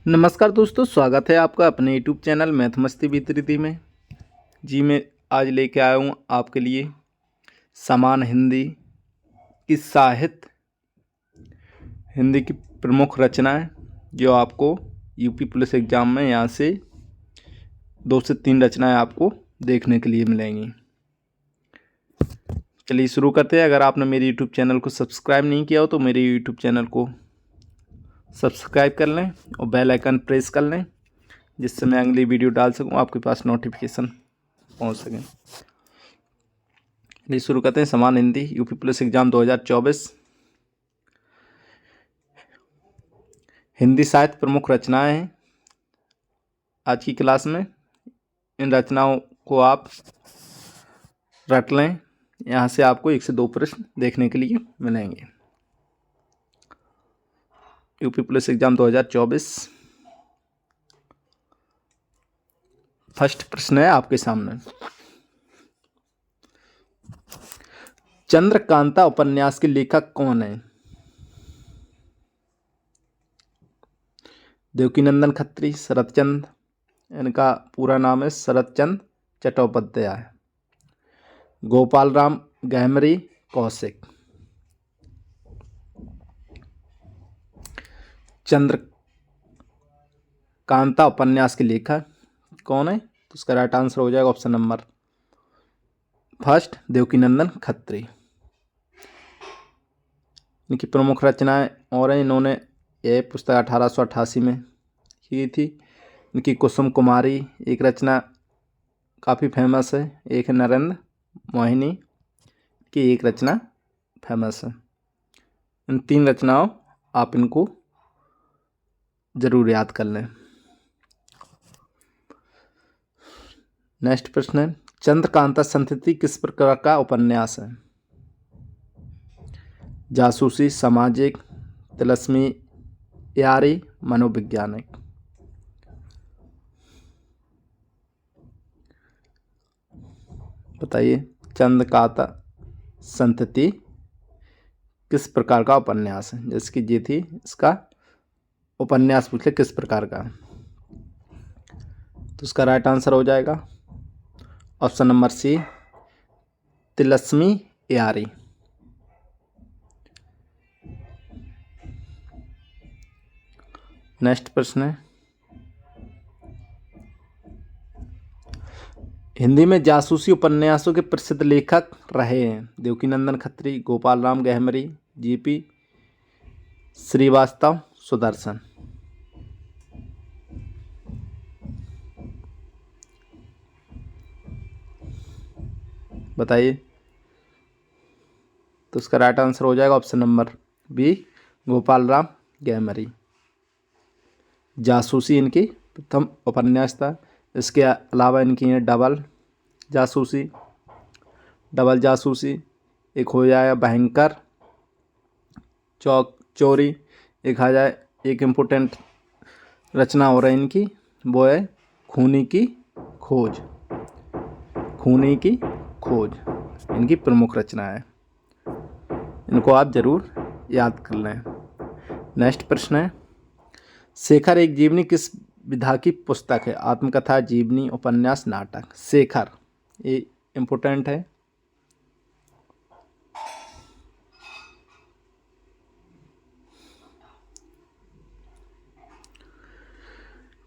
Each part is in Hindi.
नमस्कार दोस्तों, स्वागत है आपका अपने यूट्यूब चैनल मैथ मस्ती विद में। जी मैं आज लेके आया हूँ आपके लिए समान हिंदी की साहित्य, हिंदी की प्रमुख रचनाएं जो आपको यूपी पुलिस एग्ज़ाम में यहाँ से 2 से 3 रचनाएं आपको देखने के लिए मिलेंगी। चलिए शुरू करते हैं। अगर आपने मेरे यूट्यूब चैनल को सब्सक्राइब नहीं किया हो तो मेरे यूट्यूब चैनल को सब्सक्राइब कर लें और बेल आइकन प्रेस कर लें, जिससे मैं अगली वीडियो डाल सकूं, आपके पास नोटिफिकेशन पहुंच सके। चलिए शुरू करते हैं। समान Hindi UP police exam 2024 Hindi साहित्य प्रमुख रचनाएं हैं आज की क्लास में। इन रचनाओं को आप रट लें, यहाँ से आपको 1 से 2 प्रश्न देखने के लिए मिलेंगे। यूपी पुलिस एग्जाम 2024 फर्स्ट प्रश्न है आपके सामने। चंद्रकांता उपन्यास के लेखक कौन है? देवकीनंदन खत्री, शरतचंद, इनका पूरा नाम है शरतचंद चट्टोपाध्याय, गोपाल राम गहमरी, कौशिक। चंद्रकांता उपन्यास के लेखक कौन है? तो उसका राइट आंसर हो जाएगा option number first, Devkinandan Khatri. इनकी प्रमुख रचनाएं और हैं, इन्होंने ये पुस्तक 1888 में की थी। इनकी कुसुम कुमारी एक रचना काफ़ी फेमस है, एक है नरेंद्र मोहिनी की एक रचना फेमस है। इन 3 रचनाओं आप इनको जरूर याद कर लें। नेक्स्ट प्रश्न है, चंद्रकांता संतति किस प्रकार का उपन्यास है? जासूसी, सामाजिक, तिलस्मी यारी, मनोवैज्ञानिक। बताइए, चंद्रकांता संतति किस प्रकार का उपन्यास है? जिसकी ये थी, इसका उपन्यास पूछ ले किस प्रकार का, तो उसका राइट आंसर हो जाएगा ऑप्शन नंबर सी, तिलस्मी यारी। नेक्स्ट प्रश्न है, हिंदी में जासूसी उपन्यासों के प्रसिद्ध लेखक रहे हैं? देवकीनंदन खत्री, गोपाल राम गहमरी, जीपी श्रीवास्तव, सुदर्शन। बताइए, तो उसका राइट आंसर हो जाएगा option number B, Gopal Ram Gahmari. जासूसी इनकी प्रथम उपन्यास था। इसके अलावा इनकी हैं डबल जासूसी, एक हो जाएगा भयंकर चोरी, एक आ जाए, एक इम्पोर्टेंट रचना हो रही है इनकी, वो है खूनी की खोज। इनकी प्रमुख रचना है, इनको आप जरूर याद कर लें। नेक्स्ट प्रश्न है, शेखर एक जीवनी किस विधा की पुस्तक है? आत्मकथा, जीवनी, उपन्यास, नाटक। शेखर ये इम्पोर्टेंट है।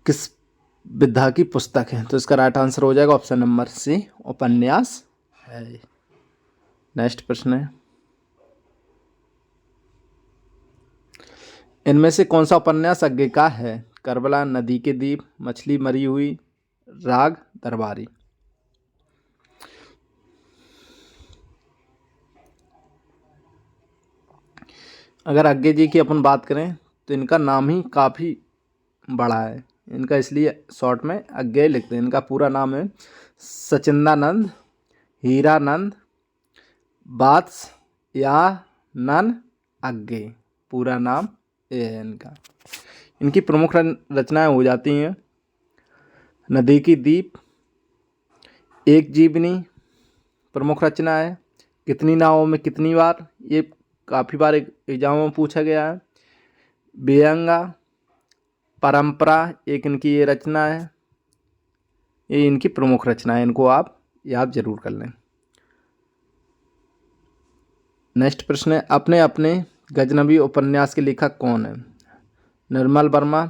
किस विधा की पुस्तक है? तो इसका राइट आंसर हो जाएगा ऑप्शन नंबर सी, उपन्यास है। नेक्स्ट प्रश्न है, इनमें से कौन सा उपन्यास आगे का है? करबला, नदी के दीप, मछली मरी हुई, राग दरबारी। अगर आगे जी की अपन बात करें तो इनका नाम ही काफ़ी बड़ा है, इनका इसलिए शॉर्ट में आगे लिखते हैं। इनका पूरा नाम है सचिंदानंद हीरानंद वात्स्यायन आगे, पूरा नाम ये है इनका। इनकी प्रमुख रचनाएं हो जाती हैं नदी की दीप, एक जीवनी प्रमुख रचना है, कितनी नावों में कितनी बार, ये काफ़ी बार एग्जामों में पूछा गया है, बेअंगा, परंपरा एक इनकी ये रचना है, ये इनकी प्रमुख रचना है, इनको आप याद जरूर कर लें। नेक्स्ट प्रश्न है, अपने अपने गजनबी उपन्यास के लेखक कौन है? निर्मल वर्मा,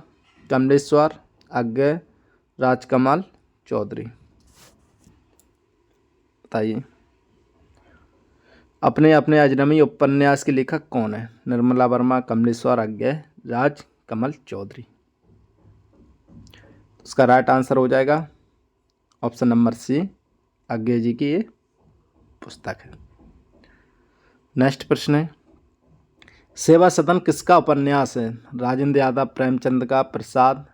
कमलेश्वर, अज्ञे, राजकमल चौधरी। बताइए, अपने अपने अजनबी उपन्यास के लेखक कौन है? निर्मला वर्मा, कमलेश्वर, अज्ञे, राजकमल चौधरी। उसका राइट आंसर हो जाएगा ऑप्शन नंबर सी, अज्ञे जी की ये पुस्तक है। नेक्स्ट प्रश्न है, सेवा सदन किसका उपन्यास है? राजेंद्र यादव, प्रेमचंद का, प्रसाद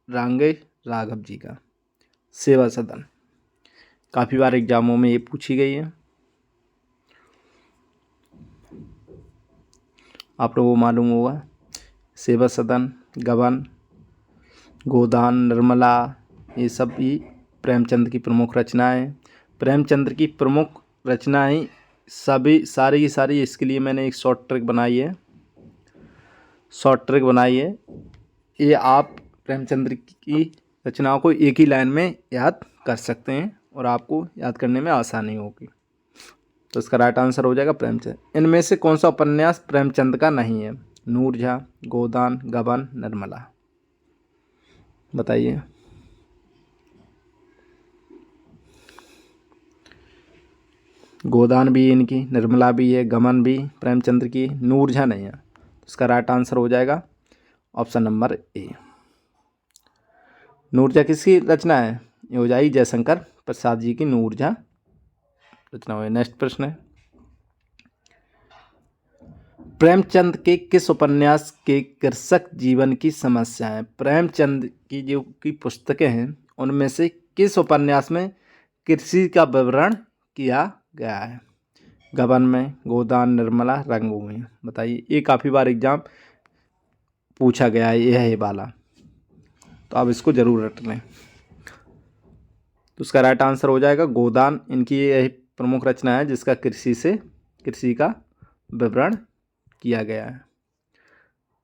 रांगे, राघव जी का। सेवा सदन काफ़ी बार एग्जामों में ये पूछी गई है, आप लोगों को मालूम होगा। सेवा सदन, गबन, गोदान, निर्मला, ये सब भी प्रेमचंद की प्रमुख रचनाएं। प्रेमचंद की प्रमुख रचनाएं सभी सारी की सारी, इसके लिए मैंने एक शॉर्ट ट्रिक बनाई है। ये आप प्रेमचंद की रचनाओं को एक ही लाइन में याद कर सकते हैं और आपको याद करने में आसानी होगी। तो इसका राइट आंसर हो जाएगा प्रेमचंद। इनमें से कौन सा उपन्यास प्रेमचंद का नहीं है? नूरजहां, गोदान, गबन, निर्मला। बताइए। गोदान भी इनकी, निर्मला भी है, गमन भी प्रेमचंद की, नूरजहां नहीं है। तो इसका राइट आंसर हो जाएगा ऑप्शन नंबर ए। नूरजहां किसकी रचना है? योजाई जयशंकर प्रसाद जी की नूरजहां रचना हुई। नेक्स्ट प्रश्न है, प्रेमचंद के किस उपन्यास के कृषक जीवन की समस्याएं? प्रेमचंद की जो की पुस्तकें हैं उनमें से किस उपन्यास में कृषि का विवरण किया गया है? गबन में, गोदान, निर्मला, रंगभूमि। बताइए, ये काफ़ी बार एग्जाम पूछा गया है, यह है वाला, तो आप इसको जरूर रट लें। तो उसका राइट आंसर हो जाएगा गोदान, इनकी यह प्रमुख रचना है जिसका कृषि का विवरण किया गया है।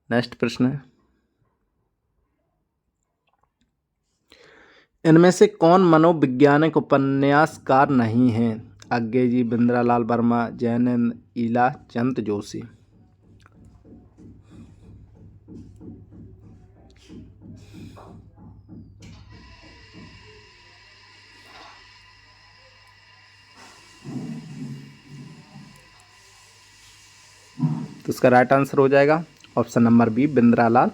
नेक्स्ट प्रश्न है, इनमें से कौन मनोवैज्ञानिक उपन्यासकार नहीं है? अज्ञे जी, बिंद्रालाल वर्मा, जैनेन्द्र, ईला चंद जोशी। तो इसका राइट आंसर हो जाएगा ऑप्शन नंबर बी, बिंद्रालाल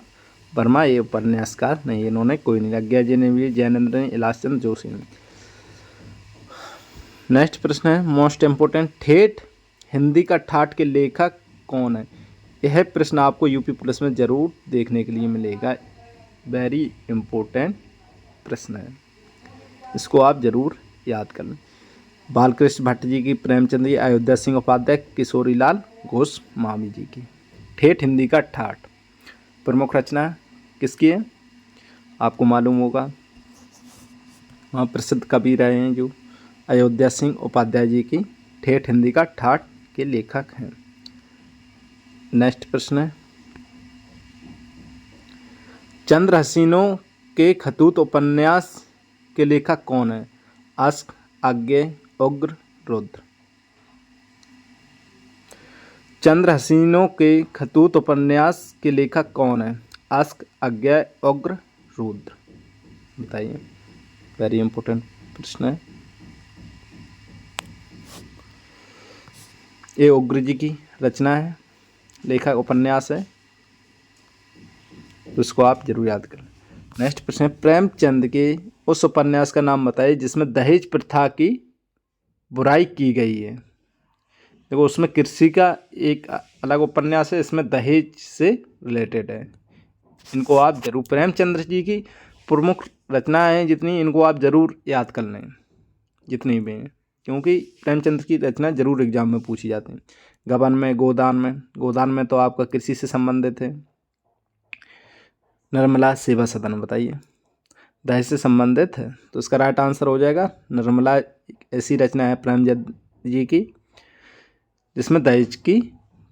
वर्मा ये उपन्यासकार नहीं, इन्होंने कोई नहीं। अज्ञा जी ने भी, जैनेन्द्र ने, इलासचंद जोशी ने। नेक्स्ट प्रश्न है, मोस्ट इम्पोर्टेंट, ठेठ हिंदी का ठाठ के लेखक कौन है? यह प्रश्न आपको यूपी पुलिस में जरूर देखने के लिए मिलेगा, वेरी इम्पोर्टेंट प्रश्न है, इसको आप जरूर याद कर लें। बालकृष्ण भट्ट जी की, प्रेमचंद जी, अयोध्या सिंह उपाध्याय, किशोरीलाल घोष मामी जी की। ठेठ हिंदी का ठाठ प्रमुख रचना किसकी है? आपको मालूम होगा, वहाँ प्रसिद्ध कवि रहे हैं जो अयोध्या सिंह उपाध्याय जी की ठेठ हिंदी का ठाठ के लेखक हैं। नेक्स्ट प्रश्न है, चंद्र हसीनों के खतूत उपन्यास के लेखक कौन है? अस्क, अज्ञे, उग्र, रुद्र। चंद्र हसीनों के खतूत उपन्यास के लेखक कौन है? अस्क, अज्ञे, उग्र, रुद्र। बताइए, वेरी इंपॉर्टेंट प्रश्न है। ये उग्र जी की रचना है, लेखक उपन्यास है, तो इसको आप जरूर याद करें। नेक्स्ट प्रश्न है, प्रेमचंद के उस उपन्यास का नाम बताइए जिसमें दहेज प्रथा की बुराई की गई है। देखो, उसमें कृषि का एक अलग उपन्यास है, इसमें दहेज से रिलेटेड है। इनको आप जरूर, प्रेमचंद्र जी की प्रमुख रचनाएं हैं जितनी, इनको आप जरूर याद कर लें, जितनी भी हैं, क्योंकि प्रेमचंद की रचना जरूर एग्जाम में पूछी जाती हैं। गबन में, गोदान में तो आपका कृषि से संबंधित है। निर्मला, सेवा सदन, बताइए, दहेज से संबंधित है, तो इसका राइट आंसर हो जाएगा निर्मला। ऐसी रचना है प्रेमचंद जी की जिसमें दहेज की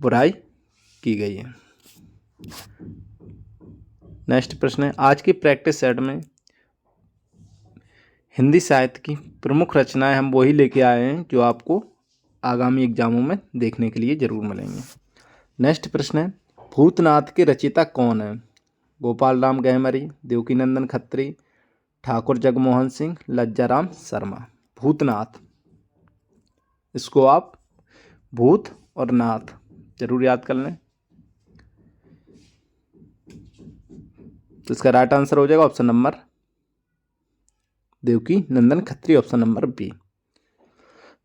बुराई की गई है। नेक्स्ट प्रश्न है, आज की प्रैक्टिस सेट में हिंदी साहित्य की प्रमुख रचनाएं हम वही लेके आए हैं जो आपको आगामी एग्जामों में देखने के लिए जरूर मिलेंगे। नेक्स्ट प्रश्न है, भूतनाथ के रचयिता कौन है? गोपाल राम गहमरी, देवकीनंदन खत्री, ठाकुर जगमोहन सिंह, लज्जाराम शर्मा। भूतनाथ, इसको आप भूत और नाथ जरूर याद कर लें। तो इसका राइट आंसर हो जाएगा option number Devkinandan Khatri, option number B.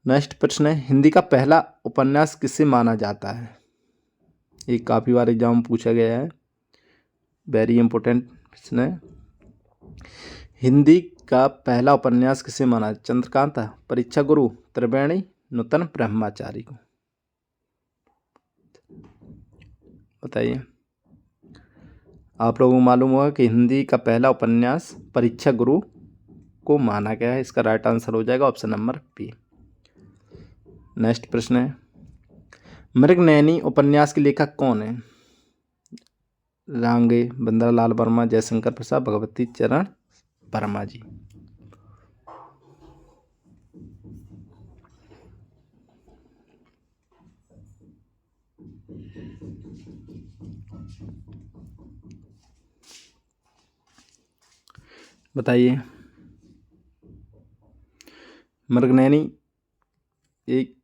Next प्रश्न है, हिंदी का पहला उपन्यास किसे माना जाता है? ये काफ़ी बार एग्जाम में पूछा गया है, वेरी इंपॉर्टेंट प्रश्न है। हिंदी का पहला उपन्यास किसे माना? चंद्रकांता, परीक्षा गुरु, त्रिवेणी, नूतन ब्रह्मचारी को। बताइए। आप लोगों को मालूम होगा कि हिंदी का पहला उपन्यास परीक्षा गुरु को माना गया है। इसका राइट आंसर हो जाएगा ऑप्शन नंबर बी। नेक्स्ट प्रश्न है, मृगनयनी उपन्यास के लेखक कौन है? रांगे, बंदरलाल वर्मा, जयशंकर प्रसाद, भगवती चरण वर्मा जी। बताइए। मृगनयनी एक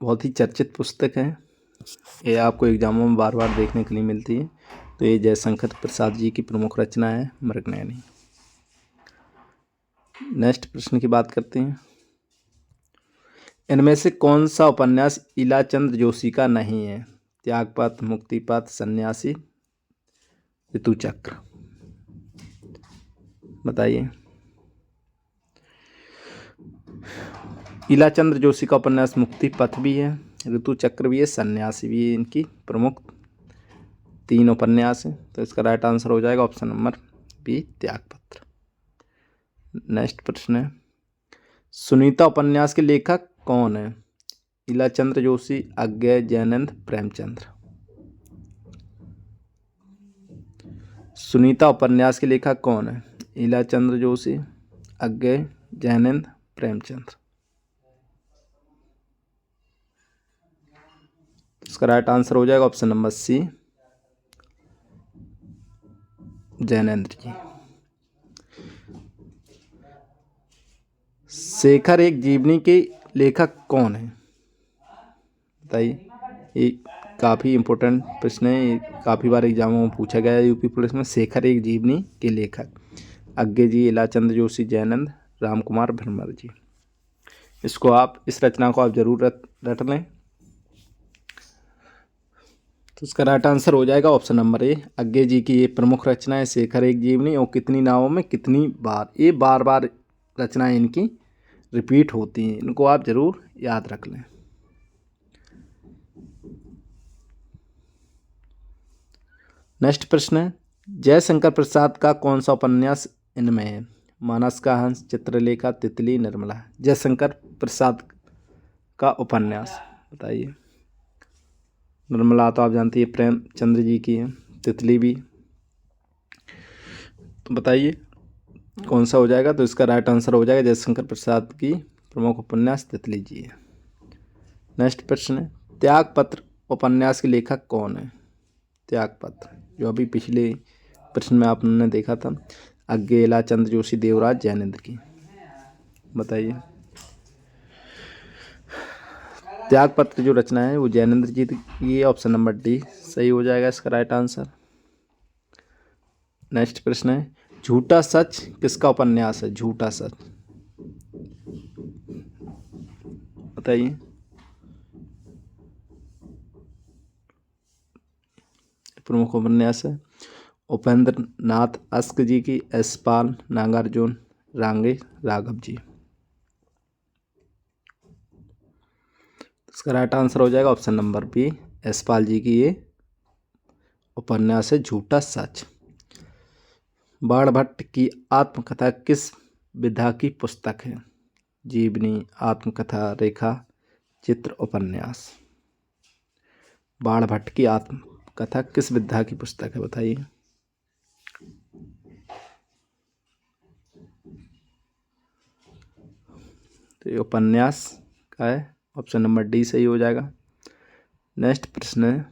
बहुत ही चर्चित पुस्तक है, ये आपको एग्जामों में बार बार देखने के लिए मिलती है। तो ये जयशंकर प्रसाद जी की प्रमुख रचना है मृगनयनी। नेक्स्ट प्रश्न की बात करते हैं, इनमें से कौन सा उपन्यास इलाचंद्र जोशी का नहीं है? त्यागपत्र, मुक्तिपथ, सन्यासी, ऋतुचक्र। बताइए। इलाचंद्र जोशी का उपन्यास मुक्तिपथ भी है, ऋतुचक्र भी है, सन्यासी भी है। इनकी प्रमुख 3 उपन्यास हैं। तो इसका राइट आंसर हो जाएगा ऑप्शन नंबर बी, त्यागपत्र। नेक्स्ट प्रश्न है, सुनीता उपन्यास के लेखक कौन है? इलाचंद्र जोशी, अज्ञय, जैनेन्द्र, प्रेमचंद्र। सुनीता उपन्यास के लेखक कौन है? इलाचंद्र जोशी, अज्ञय, जैनेन्द्र, प्रेमचंद्र। इसका राइट आंसर हो जाएगा ऑप्शन नंबर सी, जैनेन्द्र जी। शेखर एक जीवनी के लेखक कौन है? बताइए। ये काफ़ी इम्पोर्टेंट प्रश्न है, ये काफ़ी बार एग्जामों में पूछा गया है यूपी पुलिस में। शेखर एक जीवनी के लेखक अज्ञे जी, इलाचंद्र जोशी, जैनंद, राम कुमार भ्रमर जी। इसको आप, इस रचना को आप जरूर रट लें। तो इसका राइट आंसर हो जाएगा ऑप्शन नंबर ए, अज्ञे जी की ये प्रमुख रचना है शेखर एक जीवनी। और कितनी नावों में कितनी बार, ये बार बार रचनाएं इनकी रिपीट होती हैं, इनको आप जरूर याद रख लें। नेक्स्ट प्रश्न है, जयशंकर प्रसाद का कौन सा उपन्यास इनमें है? मानस का हंस, चित्रलेखा, तितली, निर्मला। जयशंकर प्रसाद का उपन्यास बताइए। निर्मला तो आप जानती है प्रेमचंद्र जी की है, तितली भी। तो बताइए कौन सा हो जाएगा? तो इसका राइट आंसर हो जाएगा जयशंकर प्रसाद की प्रमुख उपन्यास तितली जी है। नेक्स्ट प्रश्न है, त्यागपत्र उपन्यास के लेखक कौन है? त्यागपत्र, जो अभी पिछले प्रश्न में आपने देखा था, अज्ञे, इलाचंद्र जोशी, देवराज, जैनेन्द्र की। बताइए। त्यागपत्र जो रचना है वो जैनेन्द्र जी की, ऑप्शन नंबर डी सही हो जाएगा इसका राइट आंसर। नेक्स्ट प्रश्न है, झूठा सच किसका उपन्यास है? झूठा सच बताइए। प्रमुख उपन्यास है उपेंद्र नाथ अस्क जी की, यशपाल, नागार्जुन, रांगे, राघव जी। इसका राइट आंसर हो जाएगा ऑप्शन नंबर बी, यशपाल जी की ये उपन्यास है झूठा सच। बाणभट्ट की आत्मकथा किस विधा की पुस्तक है? जीवनी, आत्मकथा, रेखा, चित्र, उपन्यास। बाणभट्ट की आत्मकथा किस विधा की पुस्तक है? बताइए। तो ये उपन्यास का है, ऑप्शन नंबर डी सही हो जाएगा। नेक्स्ट प्रश्न है,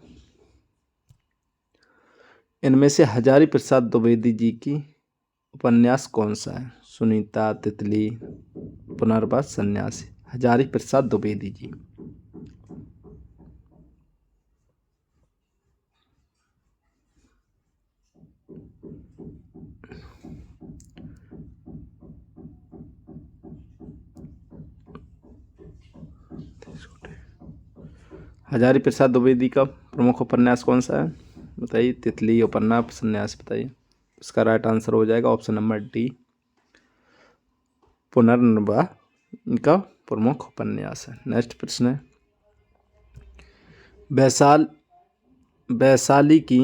इनमें से हजारी प्रसाद द्विवेदी जी की उपन्यास कौन सा है? सुनीता, तितली, पुनर्वास, सन्यासी। हजारी प्रसाद द्विवेदी जी। हजारी प्रसाद द्विवेदी का प्रमुख उपन्यास कौन सा है? बताइए। तितली, उपन्यास, सन्यास। बताइए। इसका राइट आंसर हो जाएगा ऑप्शन नंबर डी, पुनर्नवा इनका प्रमुख उपन्यास है। नेक्स्ट प्रश्न है, वैशाली की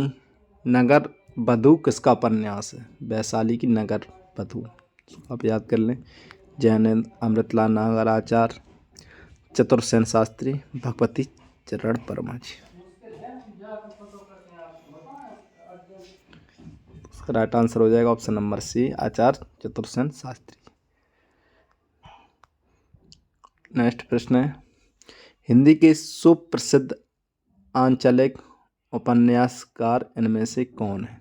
नगर वधू किसका उपन्यास है? वैशाली की नगर वधू, आप याद कर लें। जैनेन्द्र, अमृतलाल नागराचार्य, चतुरसेन शास्त्री, भगवती चरण वर्मा जी। इसका राइट आंसर हो जाएगा ऑप्शन नंबर सी, आचार्य चतुरसेन शास्त्री। नेक्स्ट प्रश्न है, हिंदी के सुप्रसिद्ध आंचलिक उपन्यासकार इनमें से कौन है?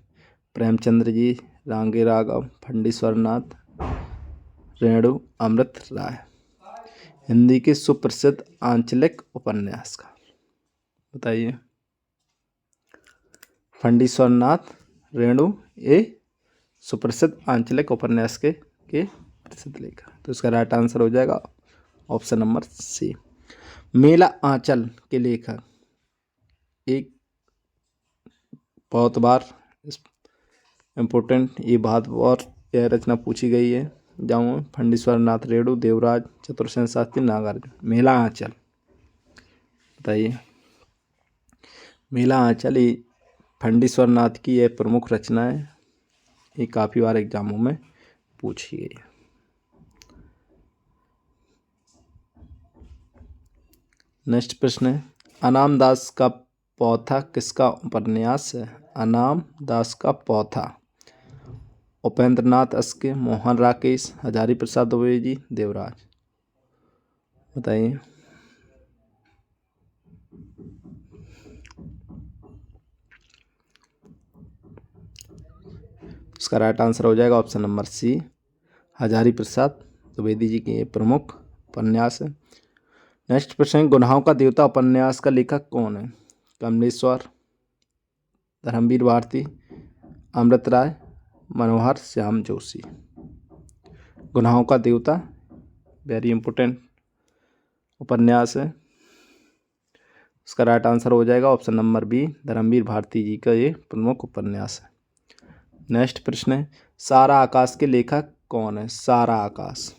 प्रेमचंद्र जी, रांगे राघव, फंडीश्वरनाथ, रेणु अमृत राय। हिंदी के सुप्रसिद्ध आंचलिक उपन्यासकार बताइए। फंडीश्वरनाथ, रेणु, ये सुप्रसिद्ध आंचलिक उपन्यास के प्रसिद्ध लेखक। तो इसका राइट आंसर हो जाएगा ऑप्शन नंबर सी। मेला आंचल के लेखक, एक बहुत बार इम्पोर्टेंट ये बात और यह रचना पूछी गई है। जाऊँ फंडीश्वरनाथ, रेणु, देवराज, चतुरसेन शास्त्री, नागार्जुन। मेला आंचल बताइए। मेला आंचल ये फंडीश्वरनाथ की यह प्रमुख रचना है, ये काफ़ी बार एग्जामों में पूछी गई है। नेक्स्ट प्रश्न है, अनाम दास का पौथा किसका उपन्यास है? अनाम दास का पौथा, उपेंद्रनाथ अस्के, मोहन राकेश, हजारी प्रसाद द्विवेदी, देवराज। बताइए। इसका राइट आंसर हो जाएगा ऑप्शन नंबर सी, हजारी प्रसाद द्विवेदी जी के प्रमुख उपन्यास है। नेक्स्ट प्रश्न, गुनाहों का देवता उपन्यास का लेखक कौन है? कमलेश्वर, धर्मवीर भारती, अमृत राय, मनोहर श्याम जोशी। गुनाहों का देवता वेरी इंपॉर्टेंट उपन्यास है। इसका राइट आंसर हो जाएगा option number B, Dharamvir Bharati ji का ये प्रमुख उपन्यास है। नेक्स्ट प्रश्न है, सारा आकाश के लेखक कौन है? सारा आकाश,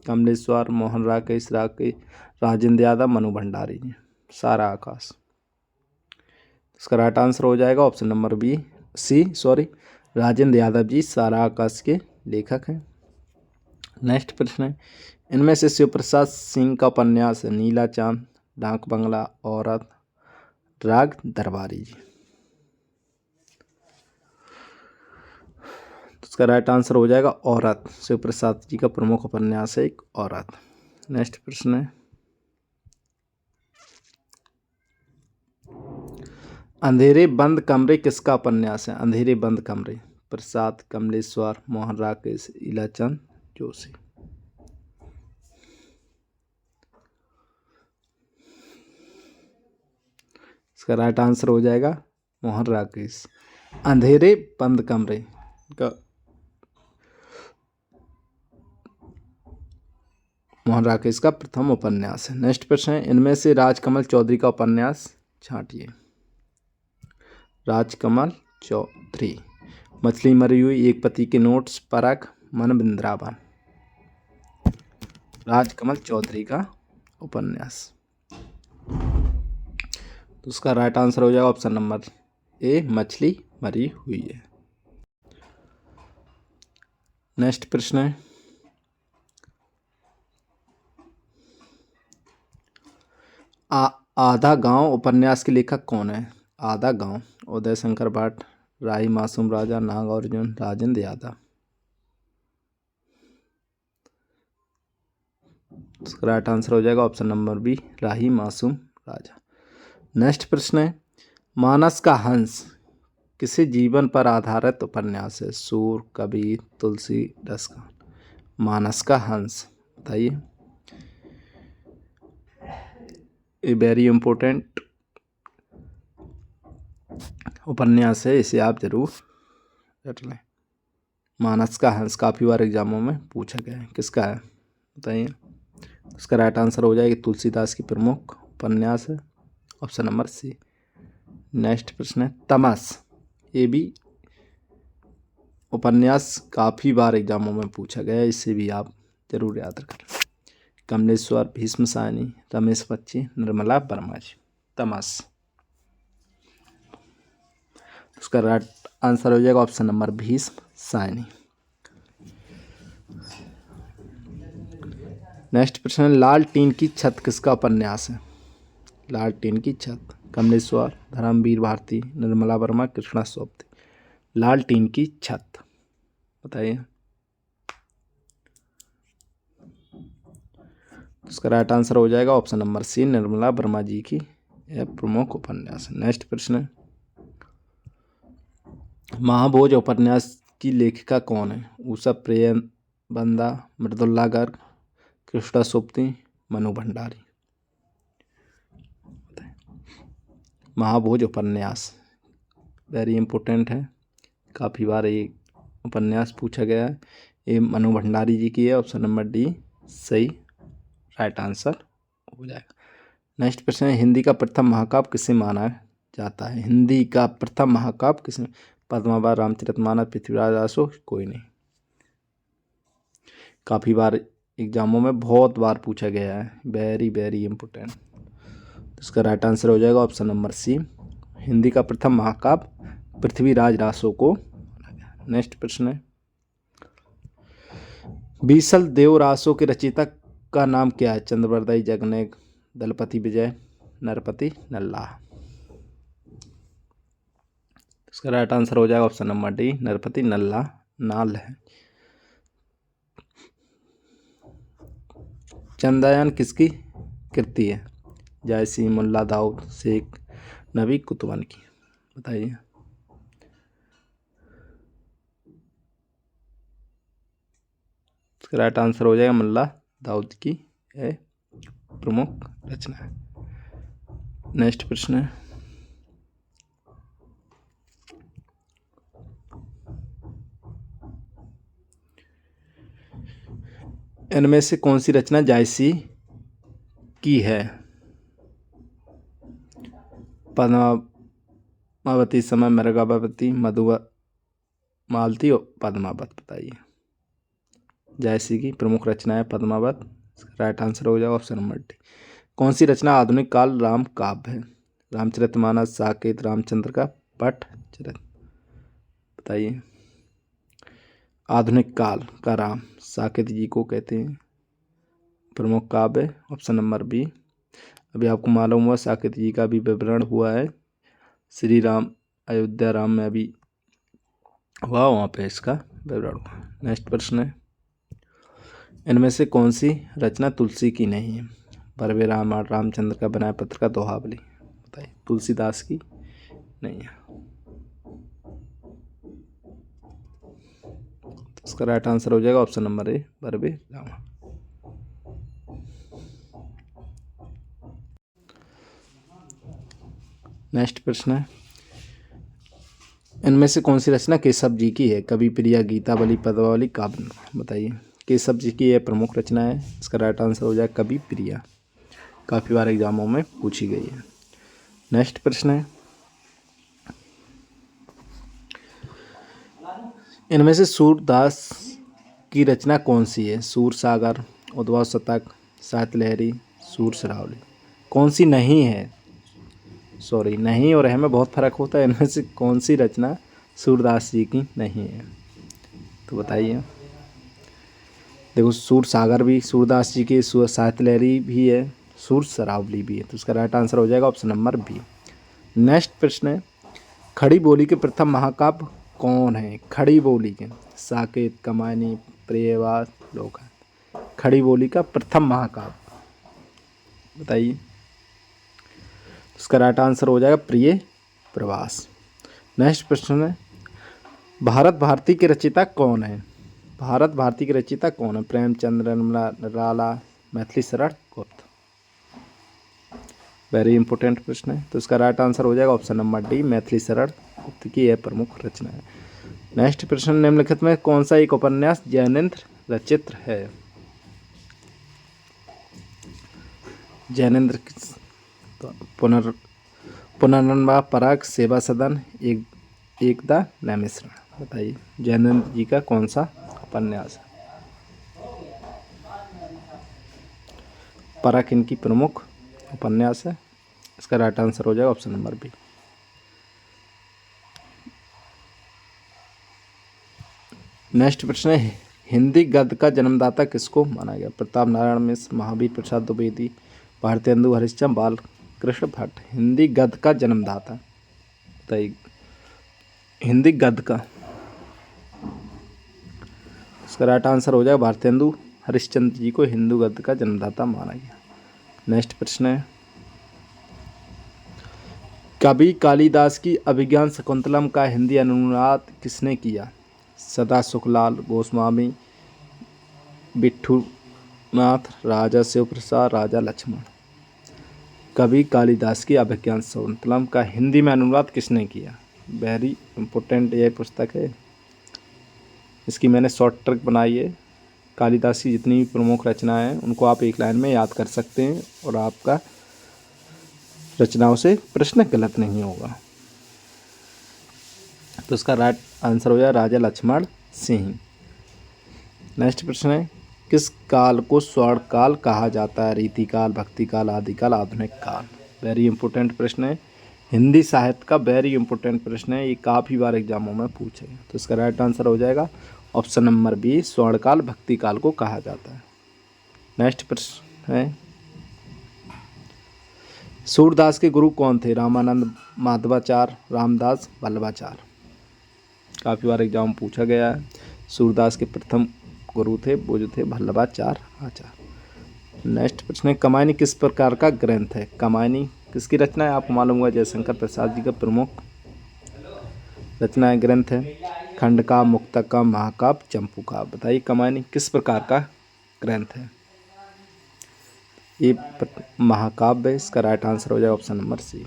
कमलेश्वर, मोहन राकेश, राजेंद्र यादव, मनु भंडारी जी। सारा आकाश, इसका राइट आंसर हो जाएगा option number B C, Rajendra Yadav ji Sara Akash के लेखक हैं। नेक्स्ट प्रश्न है, इनमें से शिव प्रसाद सिंह का उपन्यास है नीला चांद, डाक बंगला, औरत, राग दरबारी जी। इसका राइट आंसर हो जाएगा औरत। शिव प्रसाद जी का प्रमुख उपन्यास है एक औरत। नेक्स्ट प्रश्न है, अंधेरे बंद कमरे किसका उपन्यास है? अंधेरे बंद कमरे, प्रसाद, कमलेश्वर, मोहन राकेश, इलाचंद जोशी। इसका राइट आंसर हो जाएगा मोहन राकेश। अंधेरे बंद कमरे का मोहन राकेश का प्रथम उपन्यास है। नेक्स्ट प्रश्न है, इनमें से राजकमल चौधरी का उपन्यास छांटिए। राजकमल चौधरी, मछली मरी हुई, एक पति के नोट्स, परख, मन वृंदावन। राजकमल चौधरी का उपन्यास। तो उसका राइट आंसर हो जाएगा ऑप्शन नंबर ए, मछली मरी हुई है। नेक्स्ट प्रश्न है, आधा गांव उपन्यास के लेखक कौन है? आधा गांव, उदय शंकर भट्ट, राही मासूम राजा, नागार्जुन, राजेंद्र यादव। इसका राइट आंसर हो जाएगा option number B, Rahi Masoom राजा। नेक्स्ट प्रश्न है, मानस का हंस किसी जीवन पर आधारित उपन्यास है? सूर, कबीर, तुलसी, रसखान। मानस का हंस बताइए, ये वेरी इंपॉर्टेंट उपन्यास है, इसे आप जरूर रट लें। मानस का हंस काफ़ी बार एग्जामों में पूछा गया है, किसका है बताइए। उसका राइट आंसर हो जाएगा तुलसीदास की प्रमुख उपन्यास है, ऑप्शन नंबर सी। नेक्स्ट प्रश्न है, तमस, ये भी उपन्यास काफ़ी बार एग्जामों में पूछा गया है, इसे भी आप जरूर याद रखें। कमलेश्वर, भीष्म साहनी, रमेश बच्ची, निर्मला वर्मा जी। तमस, उसका राइट आंसर हो जाएगा option number Bhishma Sahni. Next प्रश्न है, लाल टीन की छत किसका उपन्यास है? लाल टीन की छत, कमलेश्वर, धर्मवीर भारती, निर्मला वर्मा, कृष्णा सोबती। लाल टीन की छत बताइए। इसका राइट आंसर हो जाएगा option number C, Nirmala Verma ji की यह प्रमुख उपन्यास है। नेक्स्ट प्रश्न है, महाभोज उपन्यास की लेखिका कौन है? उषा प्रियंबदा, मृदुला गर्ग, कृष्णा सोबती, मनु भंडारी। महाभोज उपन्यास वेरी इंपॉर्टेंट है, काफ़ी बार ये उपन्यास पूछा गया है, ये मनु भंडारी जी की है, ऑप्शन नंबर डी सही राइट आंसर हो जाएगा। नेक्स्ट प्रश्न है, हिंदी का प्रथम महाकाव्य किसे माना जाता है? हिंदी का प्रथम महाकाव्य किसे? पद्मावत, रामचरितमानस, पृथ्वीराज आशु, कोई नहीं। काफ़ी बार एग्जामों में बहुत बार पूछा गया है, वेरी वेरी इंपॉर्टेंट। इसका राइट आंसर हो जाएगा ऑप्शन नंबर सी, हिंदी का प्रथम महाकाव्य पृथ्वीराज रासो को। नेक्स्ट प्रश्न है, बीसल देव रासो के रचयिता का नाम क्या है? चंद्रवरदाई, जगनेक, दलपति विजय, नरपति नल्ला। इसका राइट आंसर हो जाएगा ऑप्शन नंबर डी, नरपति नल्ला नाल है। चंद्रयान किसकी कृति है? जायसी, मुल्ला दाऊद, शेख नबी कुतुबन की बताइए। इसका राइट आंसर हो जाएगा मुल्ला दाऊद की है प्रमुख रचना है। नेक्स्ट प्रश्न है, इनमें से कौन सी रचना जायसी की है? पद्मावती, समय, मृगावती, मालती और पद्मावत बताइए। जायसी की प्रमुख रचना है पद्मावत, राइट आंसर हो जाएगा ऑप्शन नंबर डी। कौन सी रचना आधुनिक काल राम काव्य है? रामचरितमानस, साकेत, रामचंद्र का पटचरित बताइए। आधुनिक काल का राम साकेत जी को कहते हैं प्रमुख काव्य, ऑप्शन नंबर बी। अभी आपको मालूम हुआ साकेत जी का भी विवरण हुआ है, श्री राम अयोध्या राम में अभी हुआ, वहाँ पे इसका विवरण हुआ। नेक्स्ट प्रश्न है, इनमें से कौन सी रचना तुलसी की नहीं है? परवे रामायण, रामचंद्र का बनाया पत्र का दोहावली बताइए। तुलसीदास की नहीं है, तो इसका राइट आंसर हो जाएगा ऑप्शन नंबर ए, परवे रामायण। नेक्स्ट प्रश्न है, इनमें से कौन सी रचना केशव जी की है? कवि प्रिया, गीतावली, पद्मावली, काव्य बताइए। केशव जी की यह प्रमुख रचना है, इसका राइट आंसर हो जाएगा कवि प्रिया, काफ़ी बार एग्जामों में पूछी गई है। नेक्स्ट प्रश्न है, इनमें से सूरदास की रचना कौन सी है? सूर सागर, उद्भव शतक, सात लहरी, सूर सरावली। कौन सी नहीं है? सॉरी, नहीं और है में बहुत फर्क होता है, इनमें से कौन सी रचना सूरदास जी की नहीं है तो बताइए। देखो, सूर सागर भी सूरदास जी की, सात लहरी भी है, सूर सरावली भी है, तो इसका राइट आंसर हो जाएगा ऑप्शन नंबर बी। नेक्स्ट प्रश्न है, खड़ी बोली के प्रथम महाकाव्य कौन है? खड़ी बोली के, साकेत, कमायनी, प्रियवाद, लोका। खड़ी बोली का प्रथम महाकाव्य? बताइए। इसका राइट आंसर हो जाएगा प्रिय प्रवास। नेक्स्ट प्रश्न है, भारत भारती के रचयिता कौन है? भारत भारती के रचयिता कौन है? प्रेमचंद, नर्मला, निराला, मैथिली शरण गुप्त? वेरी इंपॉर्टेंट प्रश्न है। तो इसका राइट आंसर हो जाएगा option number D, Maithili Sharan Gupt की यह प्रमुख रचना है। नेक्स्ट प्रश्न, निम्नलिखित में कौन सा एक उपन्यास जैनेन्द्र रचित है? जैनेन्द्र पुनर्नवा, पराग, सेवा सदन, एकता, नैमिषारण्य? बताइए जैनेन्द्र जी का कौन सा उपन्यास है? पराग इनकी प्रमुख उपन्यास है। इसका राइट आंसर हो जाएगा ऑप्शन नंबर बी। नेक्स्ट प्रश्न है, हिंदी गद्य का जन्मदाता किसको माना गया? प्रताप नारायण मिश्र, महावीर प्रसाद द्विवेदी, भारतेंदु हरिश्चंद्र, बाल कृष्ण भट्ट? हिंदी गद्य का जन्मदाता बताइए। हिंदी गद्य का, इसका राइट आंसर हो जाएगा भारतेंदु हरिश्चंद्र जी को हिंदू गद्य का जन्मदाता माना गया। नेक्स्ट प्रश्न है, कवि कालिदास की अभिज्ञान शकुंतलम का हिंदी अनुवाद किसने किया? सदा सुखलाल, गोस्वामी, बिट्ठूनाथ, राजा शिवप्रसाद, राजा लक्ष्मण? कवि कालिदास की अभिज्ञान शकुंतलम का हिंदी में अनुवाद किसने किया? वेरी इंपॉर्टेंट यह पुस्तक है, इसकी मैंने शॉर्ट ट्रिक बनाई है। कालिदास की जितनी भी प्रमुख रचनाएं हैं उनको आप एक लाइन में याद कर सकते हैं और आपका रचनाओं से प्रश्न गलत नहीं होगा। तो इसका राइट आंसर हो जाएगा राजा लक्ष्मण सिंह। नेक्स्ट प्रश्न है, किस काल को स्वर्ण काल कहा जाता है? रीतिकाल, भक्तिकाल, आदिकाल, आधुनिक काल? वेरी इंपॉर्टेंट प्रश्न है, हिंदी साहित्य का वेरी इंपॉर्टेंट प्रश्न है, ये काफ़ी बार एग्जामों में पूछे। तो इसका राइट आंसर हो जाएगा ऑप्शन नंबर बी, स्वर्णकाल भक्तिकाल को कहा जाता है। नेक्स्ट प्रश्न है, सूरदास के गुरु कौन थे? रामानंद, माधवाचार्य, रामदास, वल्लभाचार्य? काफ़ी बार एग्जाम पूछा गया है। सूरदास के प्रथम गुरु थे वो जो थे वल्लभाचार्य आचार्य। नेक्स्ट प्रश्न है, कमायनी किस प्रकार का ग्रंथ है? कमायनी किसकी रचना है? आपको मालूम होगा जयशंकर प्रसाद जी का प्रमुख रचना है, ग्रंथ है। खंड का, मुक्तक का, महाकाव्य, चंपू का? बताइए कमायनी किस प्रकार का ग्रंथ है? ये महाकाव्य है। इसका राइट आंसर हो जाएगा ऑप्शन नंबर सी।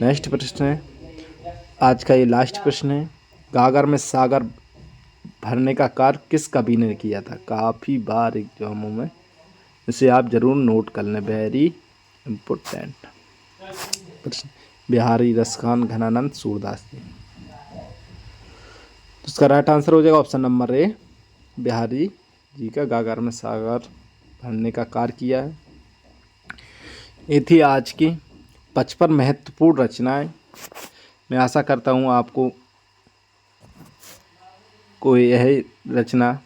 नेक्स्ट प्रश्न है, आज का ये लास्ट प्रश्न है, गागर में सागर भरने का कार्य किस कवि ने किया था? काफ़ी बार एग्जामों में इसे आप जरूर नोट कर लें, वेरी इम्पोर्टेंट प्रश्न। बिहारी रसखान, घनानंद, सूरदास जी? तो इसका राइट आंसर हो जाएगा ऑप्शन नंबर ए, बिहारी जी का गागर में सागर भरने का कार्य किया है। ये थी आज की 55 महत्वपूर्ण रचनाएं। मैं आशा करता हूँ आपको कोई यही रचना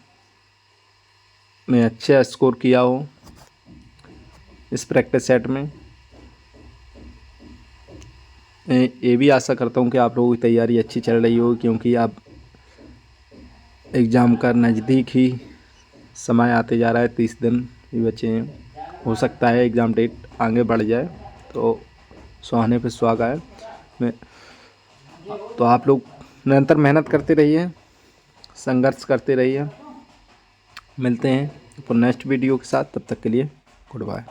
में अच्छा स्कोर किया हो इस प्रैक्टिस सेट में। मैं ये भी आशा करता हूँ कि आप लोगों की तैयारी अच्छी चल रही हो, क्योंकि आप एग्ज़ाम का नज़दीक ही समय आते जा रहा है, 30 दिन ही बचे हैं। हो सकता है एग्ज़ाम डेट आगे बढ़ जाए, तो सुहाने पे सुहागा है। तो आप लोग निरंतर मेहनत करते रहिए, संघर्ष करते रहिए। मिलते हैं नेक्स्ट वीडियो के साथ, तब तक के लिए गुड बाय।